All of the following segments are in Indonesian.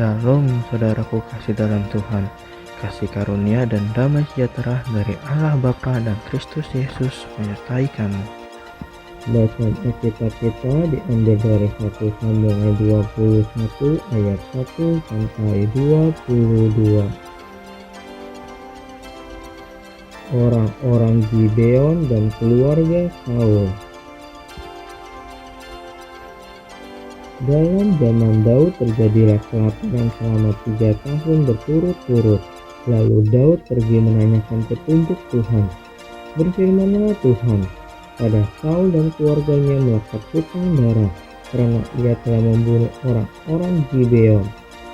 Shalom saudaraku kasih dalam Tuhan, kasih karunia dan damai sejahtera dari Allah Bapa dan Kristus Yesus menyertai kamu. Bacaan Alkitab kita diambil dari 1 Samuel 21 ayat 1 sampai 22. Orang-orang Gibeon dan keluarga Saul. Dalam zaman Daud terjadilah kelaparan selama 3 tahun berturut-turut. Lalu Daud pergi menanyakan petunjuk Tuhan. Berfirmanlah Tuhan, pada Saul dan keluarganya melekat hutang darah karena ia telah membunuh orang-orang Gibeon.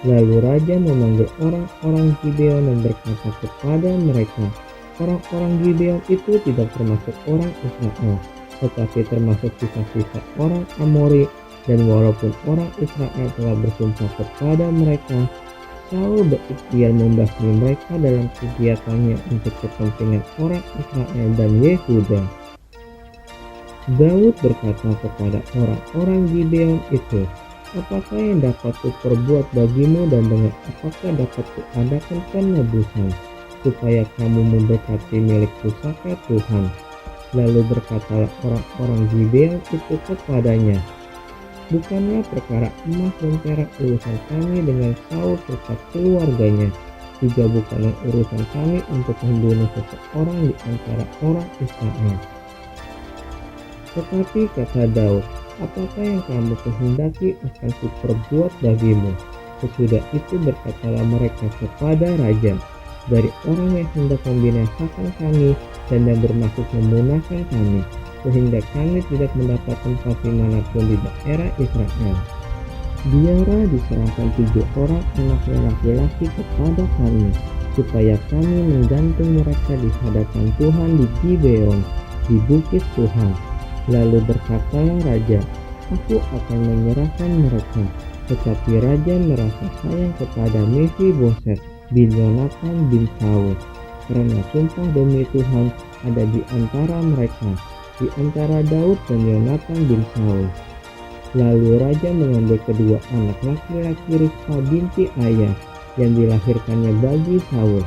Lalu raja memanggil orang-orang Gibeon dan berkata kepada mereka, orang-orang Gibeon itu tidak termasuk orang Israel, tetapi termasuk sisa-sisa orang Amori. Dan walaupun orang Israel telah bersumpah kepada mereka, Saul berikhtiar membasmi mereka dalam kegiatannya untuk kepentingan orang Israel dan Yehuda. Daud berkata kepada orang-orang Gibeon itu, apakah yang dapat kuperbuat bagimu dan dengan apakah dapat kuadakan penebusan, supaya kamu memberkati milik pusaka Tuhan? Lalu berkatalah orang-orang Gibeon itu kepadanya, bukanlah perkara emas dan perak urusan kami dengan Saul serta keluarganya, juga bukanlah urusan kami untuk membunuh seseorang di antara orang Israel. Tetapi kata Daud, apakah yang kamu kehendaki akan kuperbuat bagimu? Sesudah itu berkatalah mereka kepada raja, dari orang yang hendak membinasakan kami dan yang bermaksud memunahkan kami, sehingga kami tidak mendapat tempat dimanapun di daerah Israel. Biarlah diserahkan 7 orang anaknya laki-laki kepada kami, supaya kami menggantung mereka di hadapan Tuhan di Gibeon, di bukit Tuhan. Lalu berkatalah raja, aku akan menyerahkan mereka. Tetapi raja merasa sayang kepada Mephiboset bin Yonatan bin Saul, karena sumpah demi Tuhan ada di antara mereka, di antara Daud dan Yonatan bin Saul. Lalu raja mengambil kedua anak laki-laki Rispa binti Ayah yang dilahirkannya bagi Saul,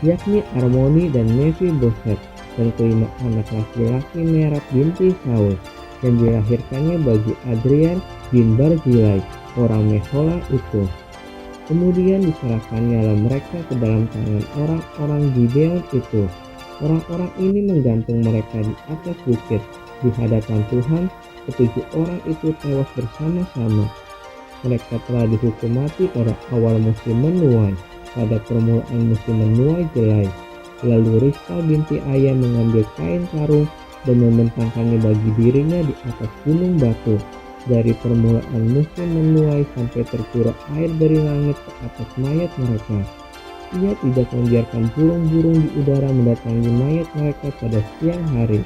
yakni Armoni dan Mephiboset, dan kelima anak laki-laki Merab binti Saul yang dilahirkannya bagi Adrian bin Barzilai, orang Mehola itu. Kemudian diserahkannya mereka ke dalam tangan orang-orang Gibeon itu. Orang-orang ini menggantung mereka di atas bukit di hadapan Tuhan. 7 orang itu tewas bersama-sama. Mereka telah dihukum mati pada awal musim menuai, pada permulaan musim menuai jelai. Lalu Rispa binti Ayah mengambil kain sarung dan membentangkannya bagi dirinya di atas gunung batu. Dari permulaan musim menuai sampai tercurah air dari langit ke atas mayat mereka. Ia tidak membiarkan burung-burung di udara mendatangi mayat mereka pada siang hari,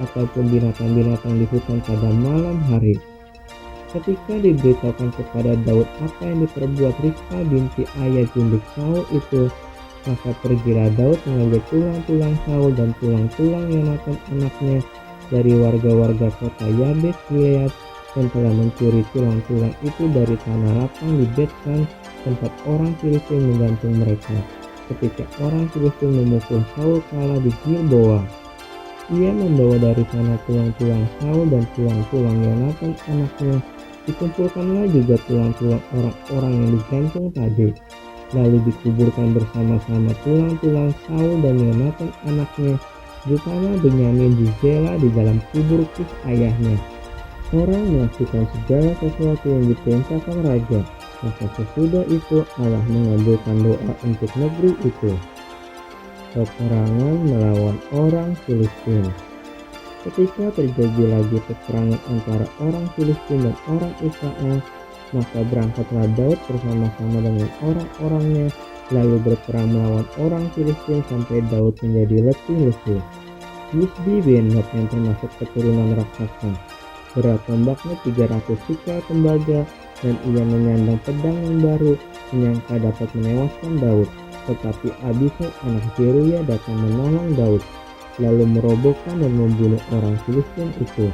ataupun binatang-binatang di hutan pada malam hari. Ketika diberitakan kepada Daud apa yang diperbuat Rispa binti Ayah jundik Saul itu, maka pergilah Daud mengambil tulang-tulang Saul dan tulang-tulang Yonatan anaknya dari warga-warga kota Yabes Gilead, dan telah mencuri tulang-tulang itu dari tanah lapang di Bet-Shan, tempat orang Filistin menggantung mereka, ketika orang Filistin memukul Saul kalah di Gilboa. Ia membawa dari sana tulang-tulang Saul dan tulang-tulang Yonatan anaknya. Dikumpulkanlah juga tulang-tulang orang-orang yang digantung tadi, lalu dikuburkan bersama-sama tulang-tulang Saul dan Yonatan anaknya di tanah Benyamin di Zela di dalam kubur Kis ayahnya. Orang melakukan segala sesuatu yang diperintahkan raja. Maka sesudah itu Allah mengabulkan doa untuk negeri itu. Peperangan melawan orang Filistin. Ketika terjadi lagi peperangan antara orang Filistin dan orang Israel, maka berangkatlah Daud bersama-sama dengan orang-orangnya, lalu berperang melawan orang Filistin sampai Daud menjadi letih lesu. Yisbi bin Nob yang termasuk keturunan raksasa, berat tombaknya 300 sikal tembaga, dan ia menyandang pedang yang baru, menyangka dapat menewaskan Daud. Tetapi Abisai anak Zeruya datang menolong Daud, lalu merobohkan dan membunuh orang Filistin itu.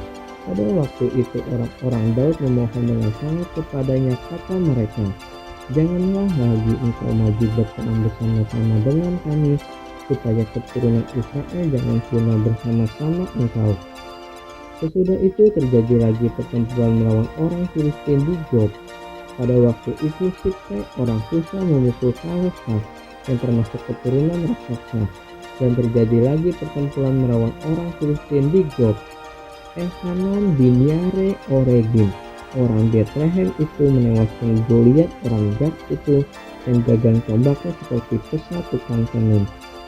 Pada waktu itu orang-orang Daud memohon dengan sangat kepadanya, kata mereka, Janganlah lagi engkau maju berperang bersama-sama dengan kami, supaya keturunan Israel jangan punah bersama-sama engkau. Sesudah itu terjadi lagi pertempuran melawan orang Filistin di Gob. Pada waktu itu Siksai orang Husa memukul Kaleb yang termasuk keturunan raksasa, dan terjadi lagi pertempuran melawan orang Filistin di Gob. Elhanan bin Yare Oregim orang Betlehem itu menewaskan Goliat orang Gat itu, yang gagang tombaknya seperti pesa tukang tenun.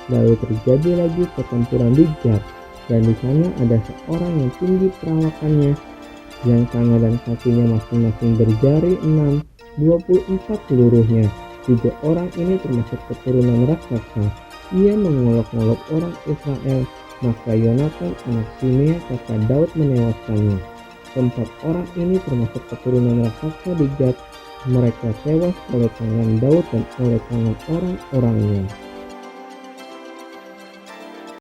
Lalu terjadi lagi pertempuran di Gat, dan di sana ada seorang yang tinggi perawakannya, yang tangan dan kakinya masing-masing berjari 6, 24 seluruhnya. Juga orang ini termasuk keturunan raksasa. Ia mengolok-olok orang Israel, maka Yonatan anak Simea kakak Daud menewaskannya. Keempat orang ini termasuk keturunan raksasa di Gat. Mereka tewas oleh tangan Daud dan oleh tangan orang-orangnya.